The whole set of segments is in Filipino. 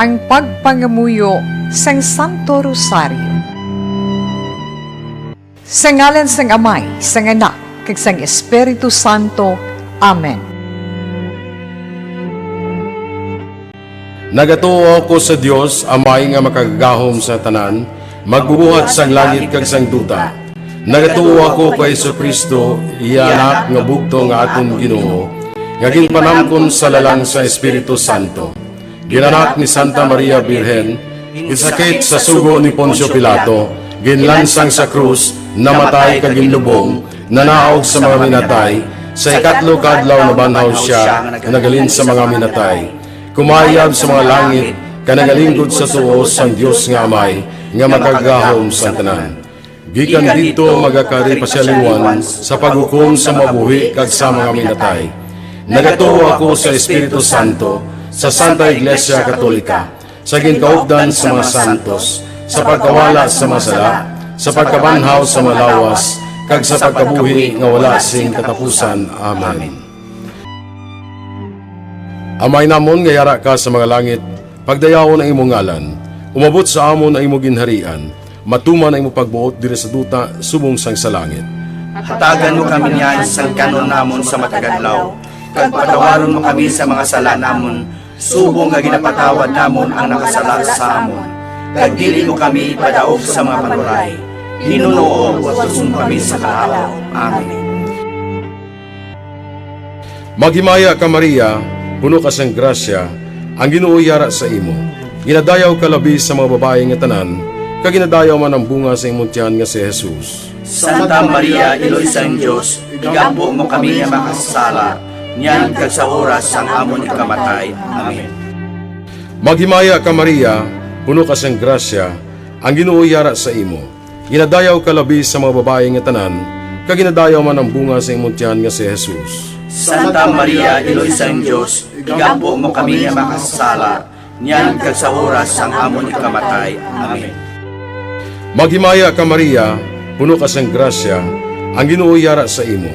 ang pagpangamuyo sang Santo Rosario. Sa ngalan sang Amay, sang Anak, kag sang Espiritu Santo. Amen. Nagatuo ako sa Dios, Amay nga makagagahom sa tanan, magbubuhat sang langit kag sang duta. Nagatuo ako kay Hesus Kristo, iya anak nga bugto nga aton Ginoo, nga ginpanamkon sa lalang sa Espiritu Santo. Ginanak ni Santa Maria Birhen, gisakit sa sugo ni Poncio Pilato, ginlansang sa krus, namatay kag ginlubong, nanaog sa mga minatay, sa ikatlo kadlaw na banhaw siya, nagalin sa mga minatay. Kumayab sa mga langit, kanagalingkod sa tuos sang Dios nga Amay, nga makagahom sa tanan. Gikan dito magakari pasyalinwan sa paghukom sa mabuhi kag sa mga minatay. Nagatuo ako sa Espiritu Santo, sa Santa Iglesia Katolika, sa ginkaugdan sa mga santos, sa pagkawala sa masala, sa pagkabanhaw sa malawas, kag sa pagkabuhi nga wala sing katapusan. Amen. Amay namon nga yara ka sa mga langit, pagdayawon ang imong ngalan, umabot sa amon ang imong ginharian, matuman ang imong pagbuot diri sa duta subong sang sa langit. Hatagan mo kami niyan sang kanon namon sa matagadlaw, kag patawaron mo kami sa mga sala namon, subong nga ginapatawad namon ang nakasala sa amon. Kag dili mo kami ipadaog sa mga panuray, Ginoo, watusong kami sa kaalaw. Amen. Maghimaya ka Maria, puno ka sang grasya, ang Ginoo yara sa imo. Ginadayaw ka labi sa mga babae nga tanan, kag ginadayaw man ang bunga sa imong tiyan nga si Jesus. Santa Maria, Iloy sang Dios, igampo mo kami nga makasala, niyan kag sa oras sang amon ikamatay. Amen. Maghimaya ka Maria, puno ka sang grasya, ang Ginoo yara sa imo. Ginadayaw ka labi sa mga babae nga tanan, kag ginadayaw man ang bunga sa imong tiyan nga si Jesus. Santa Maria, Iloy sang Dios, igampo mo kami nga makasala, niyan kag sa oras sang amon ikamatay. Amen. Maghimaya ka Maria, puno ka sang grasya, ang Ginoo yara sa imo.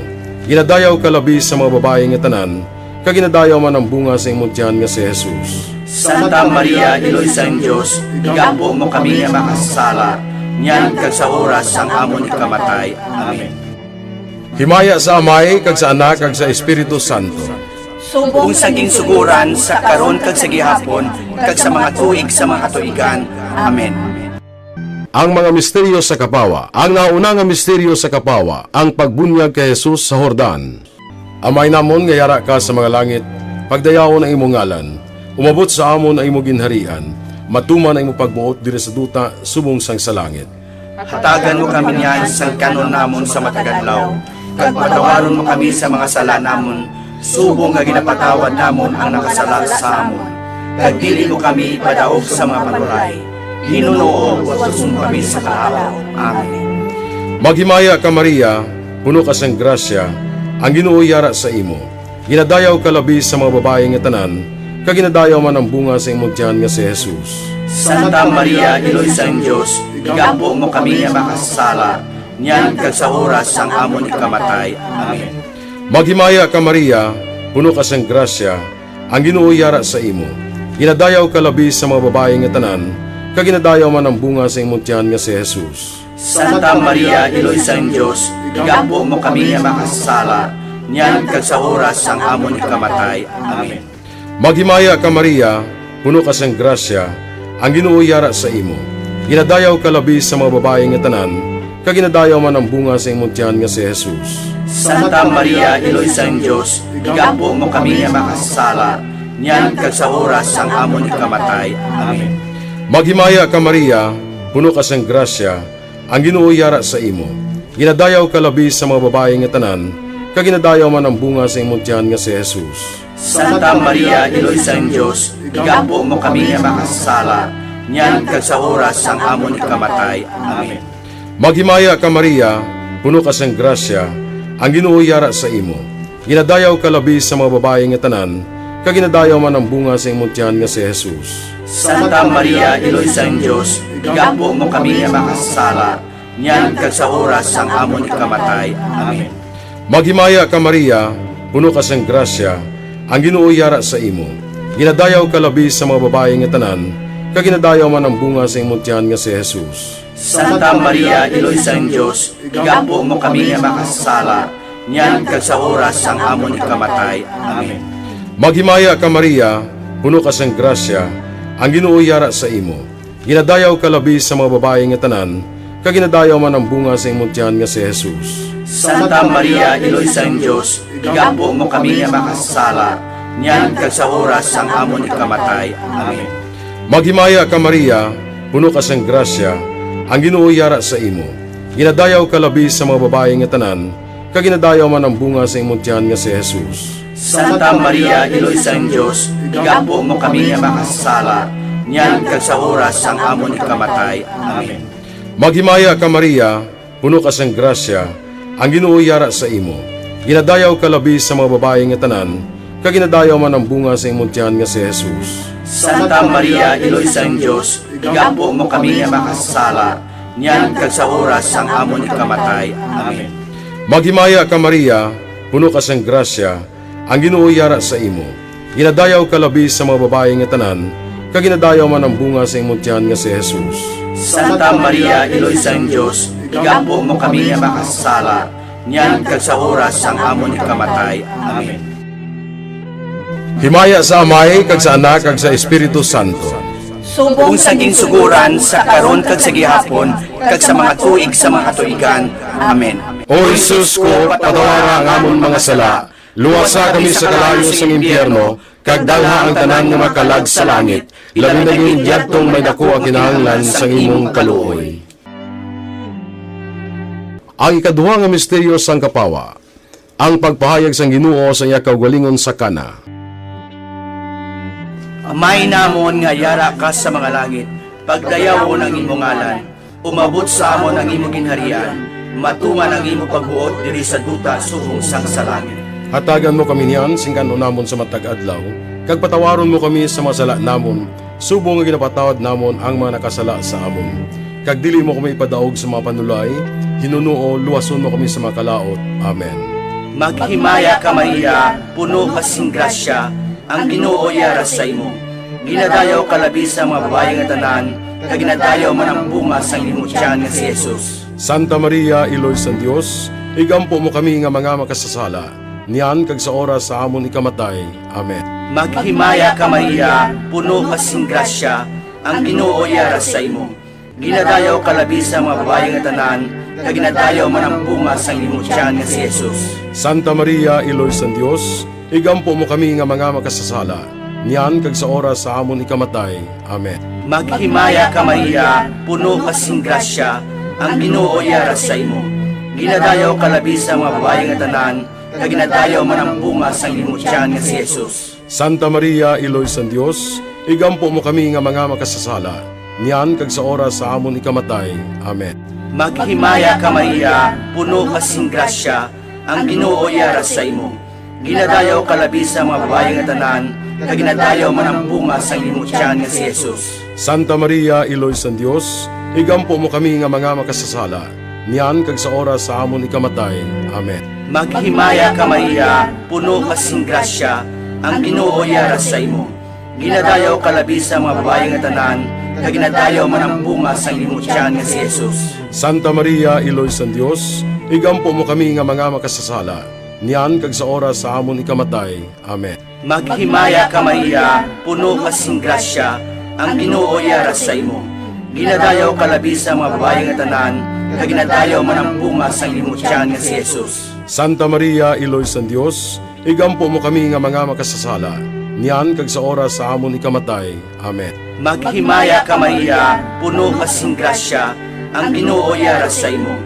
Ginadayaw ka labi sa mga babae nga tanan, kag ginadayaw man ang bunga sa imong tiyan nga si Jesus. Santa Maria, Iloy sang Dios, igampo mo kami nga makasala, niyan kag sa oras sang amon ikamatay. Amen. Himaya sa Amay, kag sa Anak, kag sa Espiritu Santo. Kung saging suguran sa karon kag sa gihapon, kag sa mga tuig sa mga katuigan. Amen. Ang mga misteryo sa Kapawa. Ang nauna nga misteryo sa Kapawa, ang pagbunyag kay Jesus sa Jordan. Amay namon nga yara ka sa mga langit, pagdayawon ang imong ngalan, umabot sa amon ang imong ginharian, matuman ang imong pagbuot diri sa duta subong sang sa langit. Hatagan mo kami niyan sang kanon namon sa matagadlaw, kag patawaron mo kami sa mga sala namon, subong nga ginapatawad namon ang nakasala sa amon. Kag dili mo kami ipadaog sa mga panuray, Ginoo, watusong kami sa kaalaw. Amen. Maghimaya ka Maria, puno ka sang grasya, ang Ginoo yara sa imo. Ginadayaw ka labi sa mga babae nga tanan, kag ginadayaw man ang bunga sa imong tiyan nga si Jesus. Santa Maria, Iloy sang Dios, igampo mo kami nga makasala, niyan kag sa oras sang amon ikamatay. Amen. Maghimaya ka Maria, puno ka sang grasya, ang Ginoo yara sa imo. Ginadayaw ka labi sa mga babae nga tanan, kag ginadayaw man ang bunga sa imong tiyan nga si Jesus. Santa Maria, Iloy sang Dios, igampo mo kami nga makasala, niyan kag sa oras sang amon ikamatay. Amen. Maghimaya ka Maria, puno ka sang grasya, ang Ginoo yara sa imo. Ginadayaw ka labi sa mga babae nga tanan, kag ginadayaw man ang bunga sa imong tiyan nga si Jesus. Santa Maria, Iloy sang Dios, igampo mo kami nga makasala, niyan kag sa oras sang amon ikamatay. Amen. Maghimaya ka Maria, puno ka sang grasya, ang Ginoo yara sa imo. Ginadayaw ka labi sa mga babae nga tanan, kag ginadayaw man ang bunga sa imong tiyan nga si Jesus. Santa Maria, Iloy sang Dios, igampo mo kami nga makasala, niyan kag sa oras sang amon ikamatay. Amen. Maghimaya ka Maria, puno ka sang grasya, ang Ginoo yara sa imo. Ginadayaw ka labi sa mga babae nga tanan, kag ginadayaw man ang bunga sa imong tiyan nga si Jesus. Santa Maria, Iloy sang Dios, igampo mo kami nga makasala, niyan kag sa oras sang amon ikamatay. Amen. Maghimaya ka Maria, puno ka sang grasya, ang Ginoo yara sa imo. Ginadayaw ka labi sa mga babae nga tanan, kag ginadayaw man ang bunga sa imong tiyan nga si Jesus. Santa Maria, Iloy sang Dios, igampo mo kami nga makasala, niyan kag sa oras sang amon ikamatay. Amen. Maghimaya ka Maria, puno ka sang grasya, ang Ginoo yara sa imo. Ginadayaw ka labi sa mga babae nga tanan, kag ginadayaw man ang bunga sa imong tiyan nga si Jesus. Santa Maria, Iloy sang Dios, igampo mo kami nga makasala, niyan kag sa oras sang amon ikamatay. Amen. Maghimaya ka Maria, puno ka sang grasya, ang Ginoo yara sa imo. Ginadayaw ka labi sa mga babae nga tanan, kag ginadayaw man ang bunga sa imong tiyan nga si Jesus. Santa Maria, Iloy sang Dios, igampo mo kami nga makasala, niyan kag sa oras sang amon ikamatay. Amen. Maghimaya ka Maria, puno ka sang grasya, ang Ginoo yara sa imo. Ginadayaw ka labi sa mga babae nga tanan, kag ginadayaw man ang bunga sa imong tiyan nga si Jesus. Santa Maria, Iloy sang Dios, igampo mo kami nga makasala, niyan kag sa oras sang amon ikamatay. Amen. Maghimaya ka Maria, puno ka sang grasya, ang Ginoo yara sa imo. Ginadayaw ka labi sa mga babae nga tanan, kag ginadayaw man ang bunga sa imong tiyan nga si Jesus. Santa Maria, Iloy sang Dios, igampo mo kami nga makasala, niyan kag sa oras sang amon ikamatay. Amen. Himaya sa Amay, kag sa Anak, kag sa Espiritu Santo. Kung saging suguran sa karon kag sa gihapon kag sa mga tuig sa mga katuigan. Amen. O Jesus ko, patawara ang amon mga sala, luwasa kami sa kalayo sa impyerno, kag dalha ang tanan nga makalag sa langit, labi na yung yadtong may dako ang kinahanglan sa imong kaluoy. Ang ikaduha nga misteryo sang kapawa, ang pagpahayag sang Ginoo sa iya kaugalingon sa kana. Amay namon nga yara ka sa mga langit, pagdayaw mo ng imong ngalan, umabot sa amon ang imong ginharian, matuman ang imong pagbuot diri sa duta subong sang sa langit. Hatagan mo kami niyan, singkan namon sa matag adlaw, kag patawaron mo kami sa mga sala namon, subong nga ginapatawad namon ang mga nakasala sa amon. Kag dili mo kami ipadaog sa mga panulay, hinunuo, luwason mo kami sa mga kalaot. Amen. Maghimaya ka Maria, puno ka sing grasya, ang Ginoo yara sa imo. Ginadayaw ka labi sa mga babae nga tanan, kag ginadayaw man ang bunga sang imong tiyan nga si Jesus. Santa Maria, Iloy sang Dios, igampo mo kami nga mga makasasala, niyan kag sa oras sa amon ikamatay. Amen. Maghimaya ka Maria, puno ka sing grasya, ang Ginoo yara sa imo. Ginadayaw ka labi sa mga babae nga tanan, kag ginadayaw man ang bunga sang imong tiyan nga si Jesus. Santa Maria, Iloy sang Dios, igampo mo kami nga mga makasasala, niyan kag sa oras sa amon ikamatay. Amen. Maghimaya ka Maria, puno ka sing grasya, ang Ginoo yara sa imo. Ginadayaw ka labi sa mga babae nga tanan, kag ginadayaw man ang bunga sang imong tiyan nga si Jesus. Santa Maria, Iloy sang Dios, igampo mo kami nga mga makasasala, niyan kag sa oras sa amon ikamatay. Amen. Maghimaya ka Maria, puno ka sing grasya, ang Ginoo yara sa imo. Ginadayaw ka labi sa mga babae nga tanan, kag ginadayaw man ang bunga sang imong tiyan nga si Jesus. Santa Maria, Iloy sang Dios, igampo mo kami nga mga makasasala, niyan kag sa oras sa amon ikamatay. Amen. Maghimaya ka Maria, puno ka sing grasya, ang Ginoo yara sa imo. Ginadayaw ka labi sa mga babae nga tanan, kag ginadayaw man ang bunga sang imong tiyan nga si Jesus. Santa Maria, Iloy sang Dios, igampo mo kami nga mga makasasala, niyan kag sa oras sa amon ikamatay. Amen. Maghimaya ka Maria, puno ka sing grasya, ang Ginoo yara sa imo. Ginadayaw ka labi sa mga babae nga tanan, kag ginadayaw man ang bunga sang imong tiyan nga si Jesus. Santa Maria, Iloy sang Dios, igampo mo kami nga mga makasasala, niyan kag sa oras sa amon ikamatay. Amen. Maghimaya ka Maria, puno ka sing grasya, ang Ginoo yara sa imo.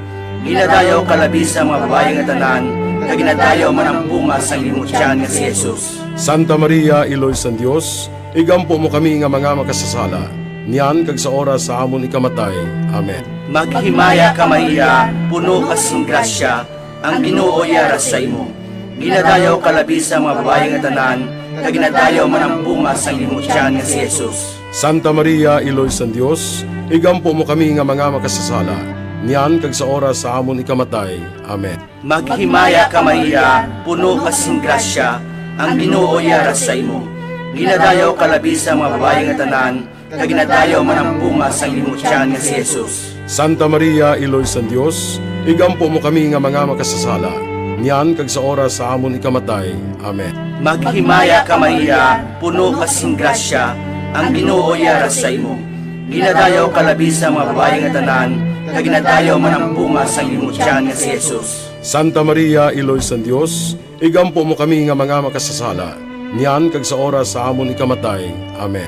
Ginadayaw ka labi sa mga babae nga tanan, kag ginadayaw man ang bunga sang imong tiyan nga si Jesus. Santa Maria, Iloy sang Dios, igampo mo kami nga mga makasasala, niyan kag sa oras sa amon ikamatay. Amen. Maghimaya ka Maria, puno ka sing grasya, ang Ginoo yara sa imo. Ginadayaw ka labi sa mga babae nga tanan, kag ginadayaw man ang bunga sang imong tiyan nga si Jesus. Santa Maria, Iloy sang Dios, igampo mo kami nga mga makasasala, niyan kag sa oras sa amon ikamatay. Amen. Maghimaya ka Maria, puno ka sing grasya, ang Ginoo yara sa imo. Ginadayaw kalabi sa mga babae nga tanan, kag ginadayaw man ang bunga sa imong tiyan nga si Jesus. Santa Maria, Iloy sa Dios, igampo mo kami nga mga makasasala, niyan kag sa oras sa amon ikamatay. Amen. Maghimaya ka Maria, puno kasing grasya, ang Ginoo yara sa imo. Ginadayaw kalabi sa mga babae nga tanan, kag ginadayaw man ang bunga sa imong tiyan nga si Jesus. Santa Maria, Iloy sa Dios, igampo mo kami nga mga makasasala, niyan kag sa oras sa amon ikamatay. Amen.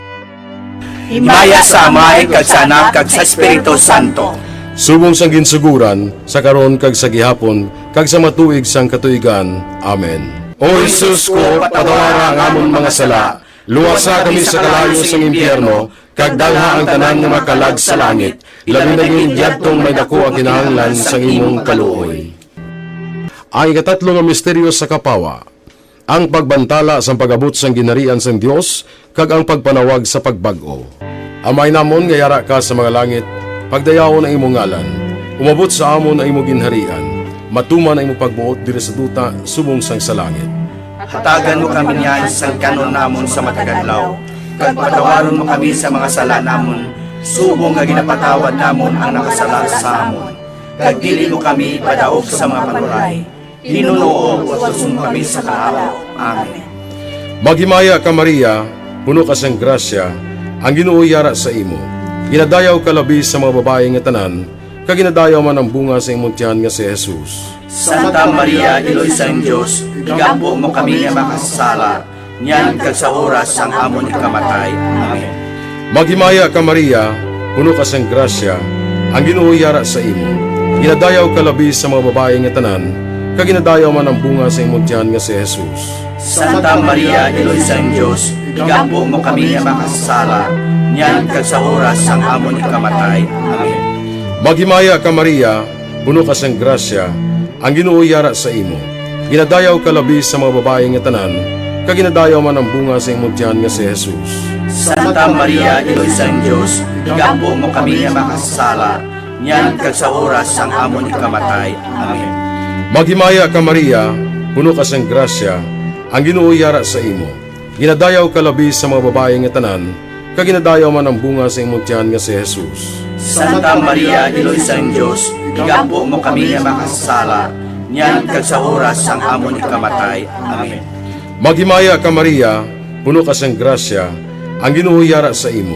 Himaya sa Amay, kag sa Anak, kag sa Espiritu Santo. Subong sang ginsuguran, sa karon kag sa gihapon, kag sa matuig sang katuigan. Amen. O Jesus ko, patawara ang amon mga sala, luwasa kami sa kalayo sang impyerno, kag dalha ang tanan nga makalag sa langit, labi na yung diyadtong may dako ang kinahanglan sang imong kaluoy. Ang ikatatlo nga misteryo sa kapawa, ang pagbantala sa pagabot sang ginarian sang Dios, kag ang pagpanawag sa pagbag-o. Amay namon nga yara ka sa mga langit, pagdayawon ang imong ngalan, umabot sa amon ang imong ginharian, matuman ang imong pagbuot diri sa duta subong sang sa langit. Hatagan mo kami niyan sa kanon namon sa matagadlaw, kag patawaron mo kami sa mga sala namon, subong nga ginapatawad namon ang nakasala sa amon. Kag dili mo kami padaog sa mga panuray, hinunoo o susum kami sa kaalaw. Amen. Maghimaya ka Maria, puno ka sang grasya, ang Ginoo yara sa imo. Ginadayaw ka labi sa mga babae nga tanan, kag ginadayaw man ang bunga sa imong tiyan nga si Jesus. Santa Maria, Iloy sa Diyos, igampo mo kami nga makasala, niyan kag sa oras sang amon ikamatay. Amen. Maghimaya ka Maria, puno ka sang grasya, ang Ginoo yara sa imo. Ginadayaw ka labi sa mga babae nga tanan, kag ginadayaw man ang bunga sa imong tiyan nga si Jesus. Santa Maria, Iloy sa Diyos, igampo mo kami nga makasala, niyan kag sa oras sang amon ikamatay. Amen. Maghimaya ka Maria, puno ka sang grasya, ang Ginoo yara sa imo. Ginadayaw ka labi sa mga babae nga tanan, kag ginadayaw man ang bunga sa imong tiyan nga si Jesus. Santa Maria, Iloy sa Diyos, igampo mo kami nga makasala, niyan kag sa oras sang amon ikamatay. Amen. Maghimaya ka Maria, puno ka sang grasya, ang Ginoo yara sa imo. Ginadayaw ka labi sa mga babae nga tanan, kag ginadayaw man ang bunga sa imong tiyan nga si Jesus. Santa Maria, Iloy sa Diyos, igampo mo kami nga makasala, niyan kag sa oras sang amon ikamatay. Amen. Maghimaya ka Maria, puno ka sang grasya, ang Ginoo yara sa imo.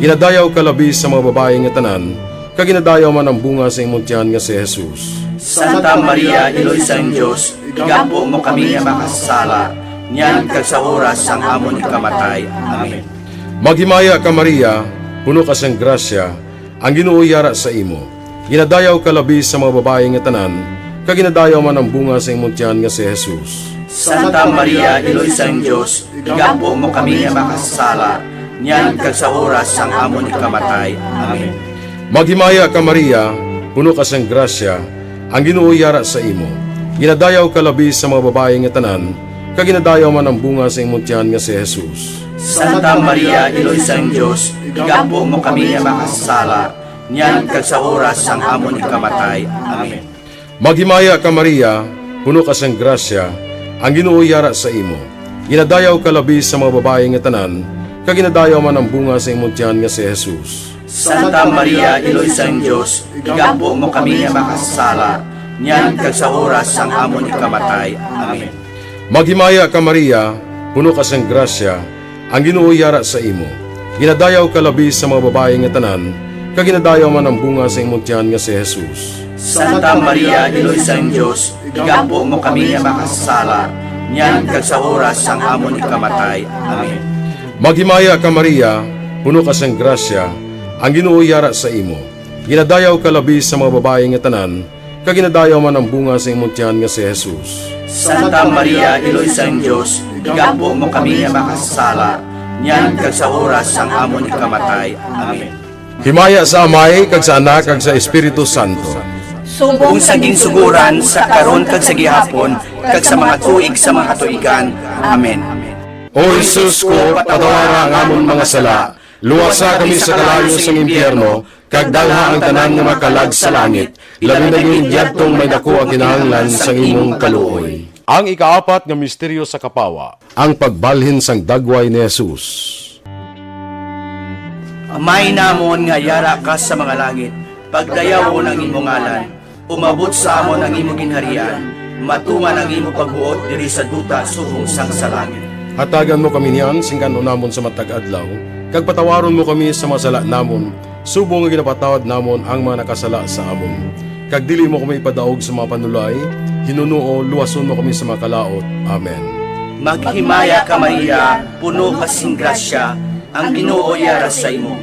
Ginadayaw ka labi sa mga babae nga tanan, kag ginadayaw man ang bunga sa imong tiyan nga si Jesus. Santa Maria, Iloy sa Diyos, igampo mo kami nga makasala, niyan kag sa oras sang amon ikamatay. Amen. Maghimaya ka Maria, puno ka sang grasya, ang Ginoo yara sa imo. Ginadayaw ka labi sa mga babae nga tanan, kag ginadayaw man ang bunga sa imong tiyan nga si Jesus. Santa Maria, Iloy sa Diyos, igampo mo kami nga makasala, niyan kag sa oras sang amon ikamatay. Amen. Maghimaya ka Maria, puno ka sang grasya, ang Ginoo yara sa imo. Ginadayaw ka labi sa mga babae nga tanan, kag ginadayaw man ang bunga sa imong tiyan nga si Jesus. Santa Maria, Iloy sa Diyos, igampo mo kami nga makasala, niyan kag sa oras sang amon ikamatay. Amen. Maghimaya ka Maria, puno ka sang grasya, ang Ginoo yara sa imo. Ginadayaw ka labi sa mga babae nga tanan, kag ginadayaw man ang bunga sa imong tiyan nga si Jesus. Santa Maria, Iloy sa Diyos, igampo mo kami nga makasala, niyan kag sa oras sang amon ikamatay. Amen. Maghimaya ka Maria, puno ka sang grasya, ang Ginoo yara sa imo. Ginadayaw ka labi sa mga babae nga tanan, kag ginadayaw man ang bunga sa imong tiyan nga si Jesus. Santa Maria, Iloy sa Diyos, igampo mo kami nga makasala, niyan kag sa oras sang amon ikamatay. Amen. Maghimaya ka Maria, puno ka sang grasya, ang Ginoo yara sa imo. Ginadayaw ka labi sa mga babae nga tanan, kag ginadayaw man ang bunga sa imong tiyan nga si Jesus. Santa Maria, Iloy sa Diyos, igampo mo kami nga makasala, niyan kag sa oras sang amon ikamatay. Amen. Himaya sa Amay, kag sa Anak, kag sa Espiritu Santo. Kung sa ginsuguran, sa karon kag sa gihapon, kag sa mga tuig sa mga katuigan. Amen. O Jesus ko, patawara ang amon mga sala, luwasa kami sa kalayo sang impyerno, kag dalha ang tanan nga makalag sa langit, labi na yung diyadtong may dako ang kinahanglan sang imong kaluoy. Ang ikaapat nga misteryo sa kapawa, ang pagbalhin sang dagway ni Jesus. Amay namon nga yara ka sa mga langit, pagdayaw ko ng imong ngalan, umabot sa amon ang imong ginharian, matuman ang imong pagbuot diri sa duta subong sang sa langit. Hatagan mo kami niyan, singkano namon sa matag adlaw, kag patawaron mo kami sa masala namon, subong nga ginapatawad namon ang mga nakasala sa amon. Kag dili mo kami ipadaog sa mga panulay, hinunuo, luwason mo kami sa mga kalaot. Amen. Maghimaya ka Maria, puno kasing grasya, ang Ginoo yara sa imo.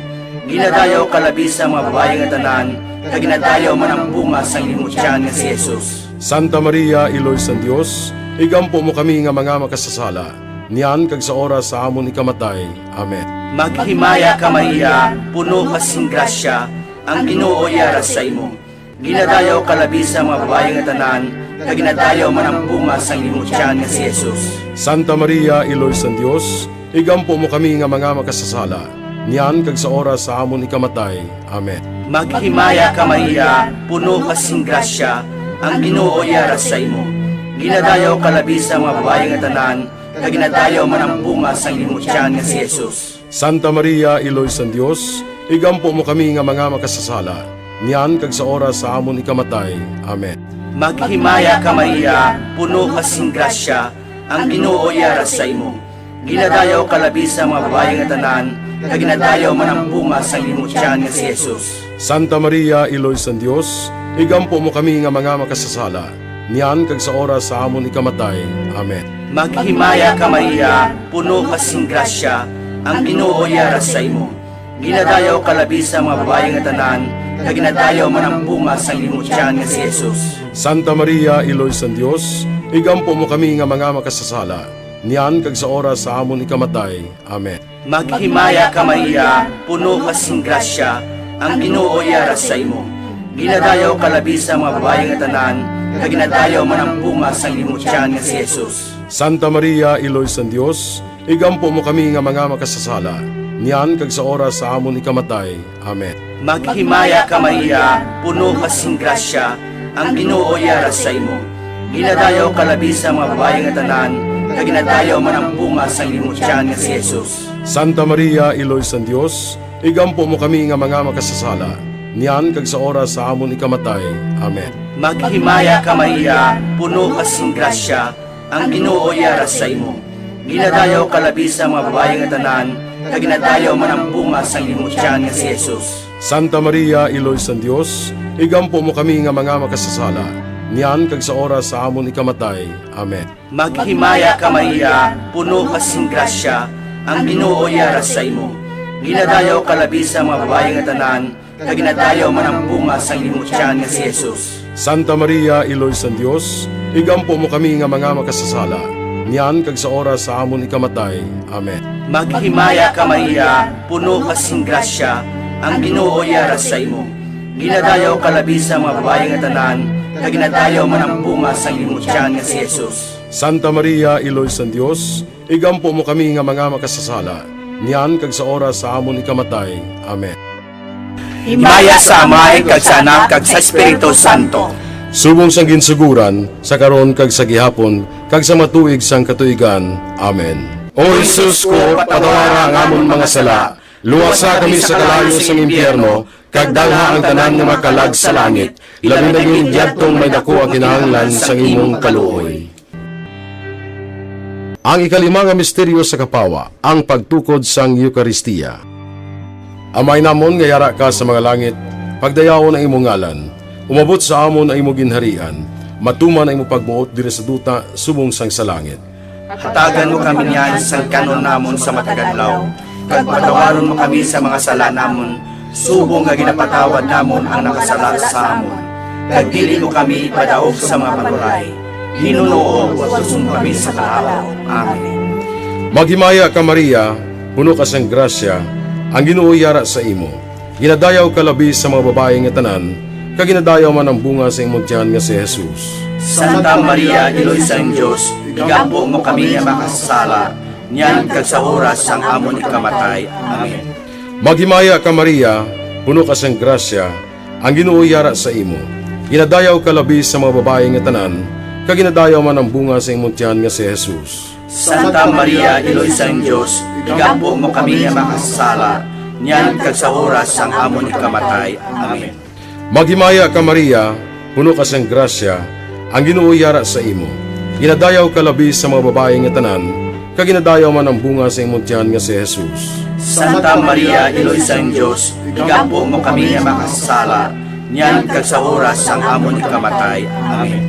Ginadayaw ka labi sa mga babae nga tanan, kag ginadayaw man ang bunga sang imong tiyan nga si Jesus. Santa Maria, Iloy sa Dios, igampo mo kami nga mga makasasala, niyan kag sa oras sa amon ikamatay. Amen. Maghimaya ka Maria, puno kasing grasya, ang Ginoo yara sa imo. Ginadayaw ka labi sa mga babae nga tanan, kag ginadayaw man ang bunga sang imong tiyan nga si Jesus. Santa Maria, Iloy sa Dios, igampo mo kami nga mga makasasala, niyan kag sa oras sa amon ikamatay. Amen. Maghimaya ka Maria, puno kasing grasya, ang Ginoo yara sa imo. Ginadayaw ka labi sa mga babae nga tanan, kag ginadayaw man ang bunga sang imong tiyan nga si Jesus. Santa Maria, Iloy sa Dios, igampo mo kami nga mga makasasala, niyan kag sa oras sa amon ikamatay. Amen. Maghimaya ka Maria, puno kasing grasya, ang Ginoo yara sa imo. Ginadayaw ka labi sa mga babae nga tanan, kag ginadayaw man ang bunga sang imong tiyan nga si Jesus. Santa Maria, Iloy sa Dios, igampo mo kami nga mga makasasala, niyan kag sa oras sa amon ikamatay. Amen. Maghimaya ka Maria, puno kasing grasya, ang Ginoo yara sa imo. Ginadayaw ka labi sa mga babae nga tanan, kag ginadayaw man ang bunga sang imong tiyan nga si Jesus. Santa Maria, Iloy sa Dios, igampo mo kami nga mga makasasala, niyan kag sa oras sa amon ikamatay. Amen. Maghimaya ka Maria, puno kasing grasya, ang Ginoo yara sa imo. Ginadayaw ka labi sa mga babae nga tanan, kag ginadayaw man ang bunga sang imong tiyan nga si Jesus. Santa Maria, Iloy sa Dios, igampo mo kami nga mga makasasala, niyan kag sa oras sa amon ikamatay. Amen. Maghimaya ka Maria, puno kasing grasya, ang Ginoo yara sa imo. Ginadayaw ka labi sa mga babae nga tanan, kag ginadayaw man ang bunga sang imong tiyan nga si Jesus. Santa Maria, Iloy sa Dios, igampo mo kami nga mga makasasala, niyan kag sa oras sa amon ikamatay. Amen. Maghimaya ka Maria, puno kasing grasya, ang Ginoo yara sa imo. Ginadayaw ka labi sa mga babae nga tanan, kag ginadayaw man ang bunga sang imong tiyan nga si Jesus. Santa Maria, Iloy sa Dios, igampo mo kami nga mga makasasala, niyan kag sa oras sa amon ikamatay. Amen. Maghimaya ka Maria, puno kasing grasya, ang Ginoo yara sa imo. Ginadayaw ka labi sa mga babae nga tanan, kag ginadayaw man ang bunga sang imong tiyan nga si Jesus. Santa Maria, Iloy sa Dios, igampo mo kami nga mga makasasala, niyan kag sa oras sa amon ikamatay. Amen. Maghimaya ka Maria, puno kasing grasya, ang Ginoo yara sa imo. Ginadayaw ka labi sa mga babae nga tanan, kag ginadayaw man ang bunga sang imong tiyan nga si Jesus. Santa Maria, Iloy sa Dios, igampo mo kami nga mga makasasala, niyan kag sa oras sa amon ikamatay. Amen. Himaya sa Amay, kag sa Anak, kag sa Espiritu Santo. Subong sang ginsuguran, sa karon kag sa gihapon, kag sa matuig sang katuigan. Amen. O Jesus ko, patawara ang amon mga sala, luwasa kami sa kalayo sang impyerno, kag dalha ang tanan nga makalag sa langit, labi na yung diyadtong may dako ang kinahanglan sang imong kaluoy. Ang ikalima nga misteryo sa kapawa, ang pagtukod sang Eukaristiya. Amay namon nga yara ka sa mga langit, pagdayawon ang imong ngalan, umabot sa amon ang imong ginharian, matuman ang imong pagbuot diri sa duta subong sang sa langit. Hatagan mo kami niyan sa kanon namon sa matagadlaw, kag patawaron mo kami sa mga sala namon, subong nga ginapatawad namon ang nakasala sa amon. Kag dili mo kami ipadaog sa mga panulay, hinunuo wasun kami sa kalaw. Amen. Maghimaya ka Maria, puno ka sang grasya, ang Ginoo yara sa imo. Ginadayaw ka labi sa mga babae nga tanan, kag ginadayaw man ang bunga sa imong tiyan nga si Jesus. Santa Maria, Iloy sang Dios, igampo mo kami nga makasala, niyan kag sa oras sang amon ikamatay. Amen. Maghimaya ka Maria, puno ka sang grasya, ang Ginoo yara sa imo. Ginadayaw ka labi sa mga babae nga tanan, kaginadayaw man ang bunga sa imong tiyan nga si Jesus. Santa Maria, Iloy sang Dios, igampo mo kami nga makasala, nyan kag sa oras sang amon ikamatay. Amen. Maghimaya ka Maria, puno ka sang grasya, ang Ginoo yara sa imo. Ginadayaw ka labi sa mga babae nga tanan, kaginadayaw man ang bunga sa imong tiyan nga si Jesus. Santa Maria, Iloy sang Dios, igampo mo kami nga makasala, nyan kag sa oras sang amon ikamatay. Amen.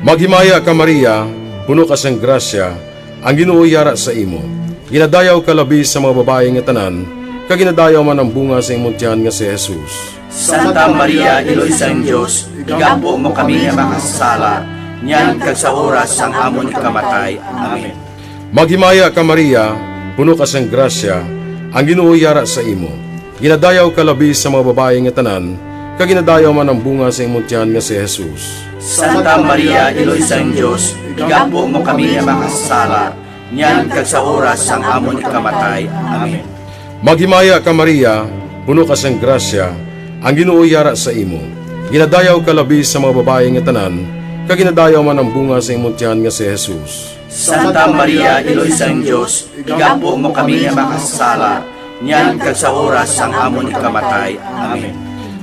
Maghimaya ka Maria, puno ka sang grasya, ang Ginoo yara sa imo. Ginadayaw ka labi sa mga babae nga tanan, kaginadayaw man ang bunga sa imong tiyan nga si Jesus. Santa Maria, Iloy sang Dios, igampo mo kami nga makasala, nyan kag sa oras sang amon ikamatay. Amen. Maghimaya ka Maria, puno ka sang grasya, ang Ginoo yara sa imo. Ginadayaw ka labi sa mga babae nga tanan, kaginadayaw man ang bunga sa imong tiyan nga si Jesus. Santa Maria, Iloy sang Dios, igampo mo kami nga makasala, nyan kag sa oras sang amon ikamatay. Amen. Maghimaya ka Maria, puno ka sang grasya, ang Ginoo yara sa imo. Ginadayaw ka labi sa mga babae nga tanan, kaginadayaw man ang bunga sa imong tiyan nga si Jesus. Santa Maria, Iloy sang Dios, igampo mo kami nga makasala, nyan kag sa oras sang amon ikamatay. Amen.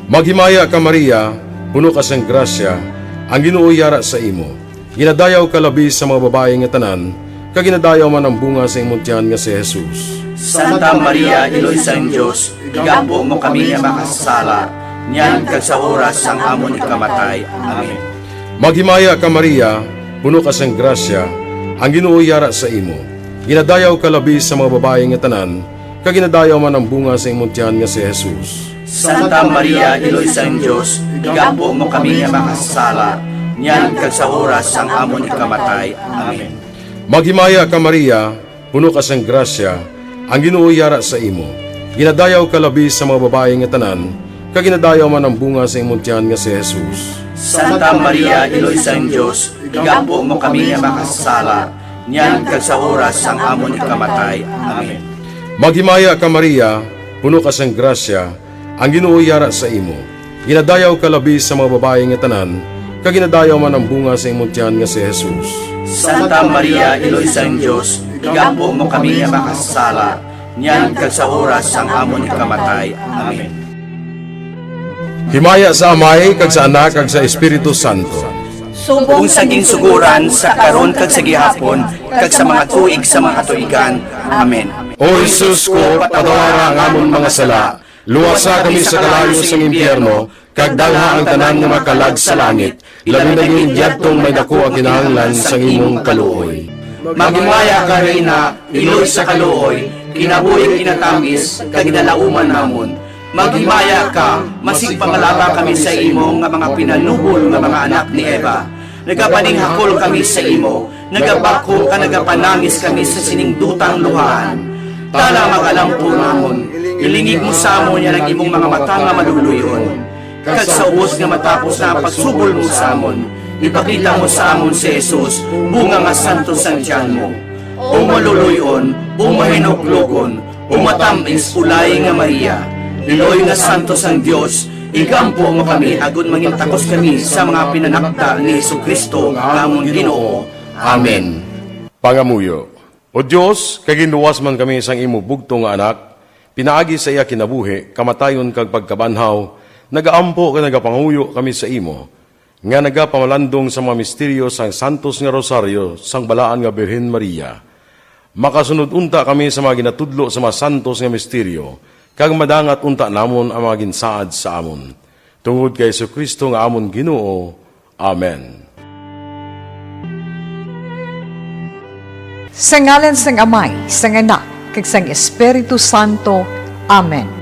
Maghimaya ka Maria, puno ka sang grasya, ang Ginoo yara sa imo. Ginadayaw ka labi sa mga babae nga tanan, kaginadayaw man ang bunga sa imong tiyan nga si Jesus. Santa Maria, Iloy sang Dios, igampo mo kami nga makasala, nyan kag sa oras sang amon ikamatay. Amen. Maghimaya ka Maria, puno ka sang grasya, ang Ginoo yara sa imo. Ginadayaw ka labi sa mga babae nga tanan, kaginadayaw man ang bunga sa imong tiyan nga si Jesus. Santa Maria, Iloy sang Dios, igampo mo kami nga makasala, nyan kag sa oras sang amon ikamatay. Amen. Maghimaya ka Maria, puno ka sang grasya, ang Ginoo yara sa imo. Ginadayaw ka labi sa mga babae nga tanan, kaginadayaw man ang bunga sa imong tiyan nga si Jesus. Santa Maria, Iloy sang Dios, igampo mo kami nga makasala, nyan kag sa oras sang amon ikamatay. Amen. Maghimaya ka Maria, puno ka sang grasya, ang Ginoo yara sa imo. Ginadayaw ka labi sa mga babae nga tanan, kaginadayaw man ang bunga sa imong tiyan nga si Jesus. Santa Maria, Iloy sang Dios, igampo mo kami nga makasala, nyan kag sa oras sang amon ikamatay. Amen. Himaya sa Amay, kag sa Anak, kag sa Espiritu Santo. Kung saging suguran sa karon kag sa gihapon, kag sa mga tuig sa mga katuigan. Amen. O Jesus ko, patawara ang amon mga sala, luwasa kami sa kalayo sa impyerno, kag dalha ang tanan nga makalag sa langit, labi na yung diyadtong may dako ang kinahanglan sa imong kaluoy. Magimaya ka Reyna, Iloy sa kaluoy, kinabuhi kinatamis, kag dalauman namon. Magimaya ka, masig pangalaba kami sa imo nga mga pinanubol nga mga anak ni Eva. Nagapaninghakol kami sa imo, nagabako ka nagapanangis kami sa siningdutang luhaan. Tala magalampo namon, ilingig mo sa amon yan ang imong mga mata nga maluluyon. Kag sa ubos nga matapos na pagsubol mo sa amon, ipakita mo sa amon si Jesus, bunga nga santo sang tiyan mo. O maluluyon, o mahinuklogon, o matamis ulay nga Maria, Iloy nga santo sang Dios, igampo mo kami agon mangin takos kami sa mga pinanakda ni Jesucristo nga amon Ginoo. Amen. Pangamuyo. O Dios, kay ginuwas man kami sang imo bugto nga anak, pinaagi sa iya kinabuhi, kamatayon kag pagkabanhaw, nagaampo kag nagapanguyo kami sa imo, nga nagapamalandong sa mga misteryo sang Santos nga Rosario sang Balaan nga Birhen Maria. Makasunod unta kami sa mga ginatudlo sa mga santos nga misteryo, kag madangat unta namon ang mga ginsaad sa amon. Tungod kay Jesucristo nga amon Ginoo. Amen. Sa ngalan sang Amay, sang Anak, kag sang Espiritu Santo. Amen.